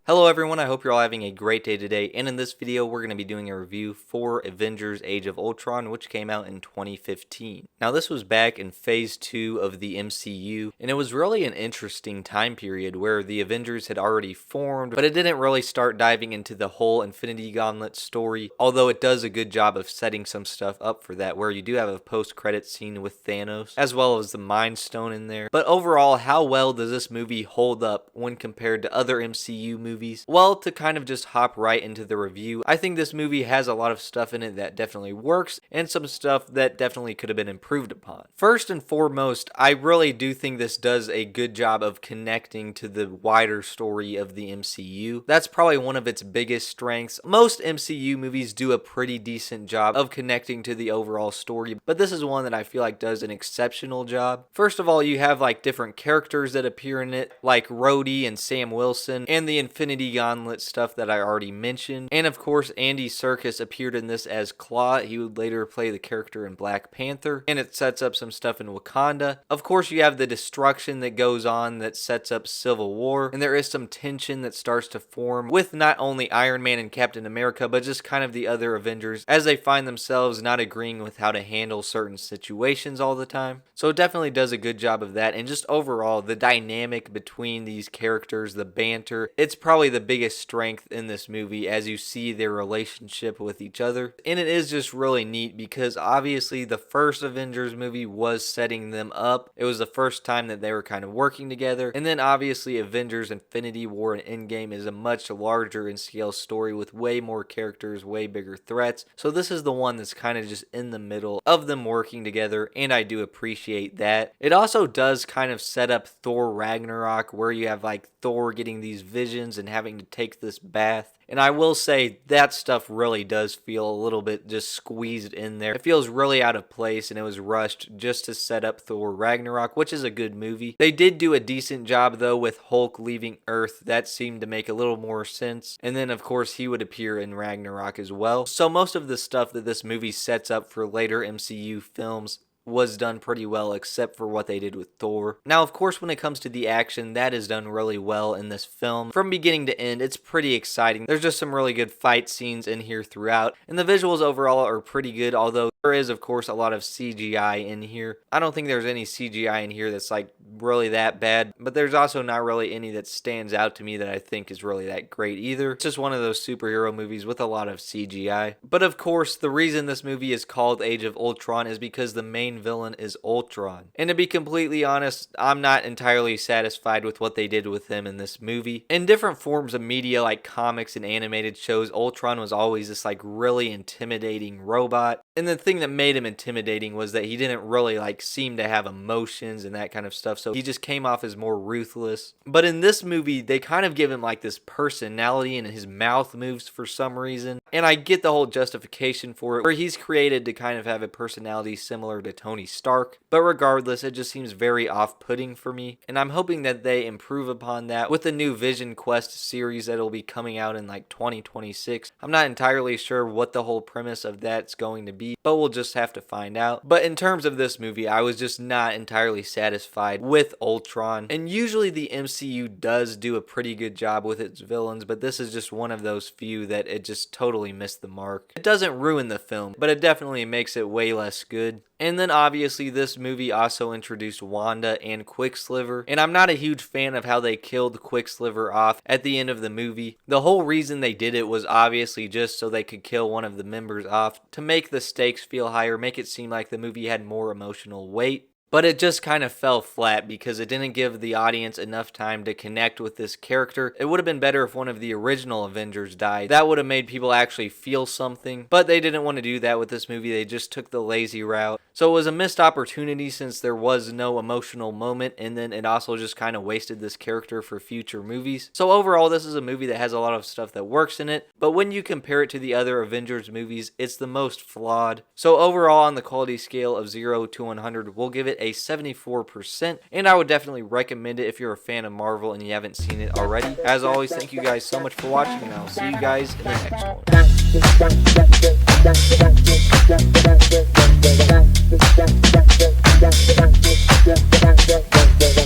Hello everyone, I hope you're all having a great day today, and in this video we're going to be doing a review for Avengers Age of Ultron, which came out in 2015. Now this was back in phase 2 of the MCU, and it was really an interesting time period where the Avengers had already formed, but it didn't really start diving into the whole Infinity Gauntlet story, although it does a good job of setting some stuff up for that, where you do have a post-credit scene with Thanos, as well as the Mind Stone in there. But overall, how well does this movie hold up when compared to other MCU movies? Well, to kind of just hop right into the review, I think this movie has a lot of stuff in it that definitely works, and some stuff that definitely could have been improved upon. First and foremost, I really do think this does a good job of connecting to the wider story of the MCU. That's probably one of its biggest strengths. Most MCU movies do a pretty decent job of connecting to the overall story, but this is one that I feel like does an exceptional job. First of all, you have like different characters that appear in it, like Rhodey and Sam Wilson, and the Infinity Gauntlet stuff that I already mentioned. And of course, Andy Serkis appeared in this as Claw. He would later play the character in Black Panther, and it sets up some stuff in Wakanda. Of course, you have the destruction that goes on that sets up Civil War, and there is some tension that starts to form with not only Iron Man and Captain America, but just kind of the other Avengers as they find themselves not agreeing with how to handle certain situations all the time. So it definitely does a good job of that, and just overall, the dynamic between these characters, the banter, it's probably the biggest strength in this movie as you see their relationship with each other. And it is just really neat because obviously the first Avengers movie was setting them up. It was the first time that they were kind of working together. And then obviously Avengers Infinity War and Endgame is a much larger in scale story with way more characters, way bigger threats. So this is the one that's kind of just in the middle of them working together, and I do appreciate that. It also does kind of set up Thor Ragnarok, where you have like Thor getting these visions and having to take this bath. And I will say that stuff really does feel a little bit just squeezed in there. It feels really out of place, and it was rushed just to set up Thor Ragnarok, which is a good movie. They did do a decent job though with Hulk leaving Earth. That seemed to make a little more sense. And then of course he would appear in Ragnarok as well. So most of the stuff that this movie sets up for later MCU films was done pretty well, except for what they did with Thor. Now, of course, when it comes to the action, that is done really well in this film. From beginning to end, it's pretty exciting. There's just some really good fight scenes in here throughout, and the visuals overall are pretty good, although there is, of course, a lot of CGI in here. I don't think there's any CGI in here that's like really that bad, but there's also not really any that stands out to me that I think is really that great either. It's just one of those superhero movies with a lot of CGI. But of course, the reason this movie is called Age of Ultron is because the main villain is Ultron. And to be completely honest, I'm not entirely satisfied with what they did with him in this movie. In different forms of media like comics and animated shows, Ultron was always this like really intimidating robot. And the thing that made him intimidating was that he didn't really like seem to have emotions and that kind of stuff, so he just came off as more ruthless. But in this movie, they kind of give him like this personality, and his mouth moves for some reason. And I get the whole justification for it, where he's created to kind of have a personality similar to Tony Stark. But regardless, it just seems very off-putting for me, and I'm hoping that they improve upon that with the new Vision Quest series that'll be coming out in like 2026. I'm not entirely sure what the whole premise of that's going to be, but we'll just have to find out. But in terms of this movie, I was just not entirely satisfied with Ultron. And usually the MCU does do a pretty good job with its villains, but this is just one of those few that it just totally missed the mark. It doesn't ruin the film, but it definitely makes it way less good. And then obviously this movie also introduced Wanda and Quicksilver, and I'm not a huge fan of how they killed Quicksilver off at the end of the movie. The whole reason they did it was obviously just so they could kill one of the members off to make the stakes feel higher, make it seem like the movie had more emotional weight. But it just kind of fell flat because it didn't give the audience enough time to connect with this character. It would have been better if one of the original Avengers died. That would have made people actually feel something. But they didn't want to do that with this movie. They just took the lazy route. So it was a missed opportunity since there was no emotional moment, and then it also just kind of wasted this character for future movies. So overall, this is a movie that has a lot of stuff that works in it, but when you compare it to the other Avengers movies, it's the most flawed. So overall, on the quality scale of 0 to 100, we'll give it a 74%, and I would definitely recommend it if you're a fan of Marvel and you haven't seen it already. As always, thank you guys so much for watching, and I'll see you guys in the next one.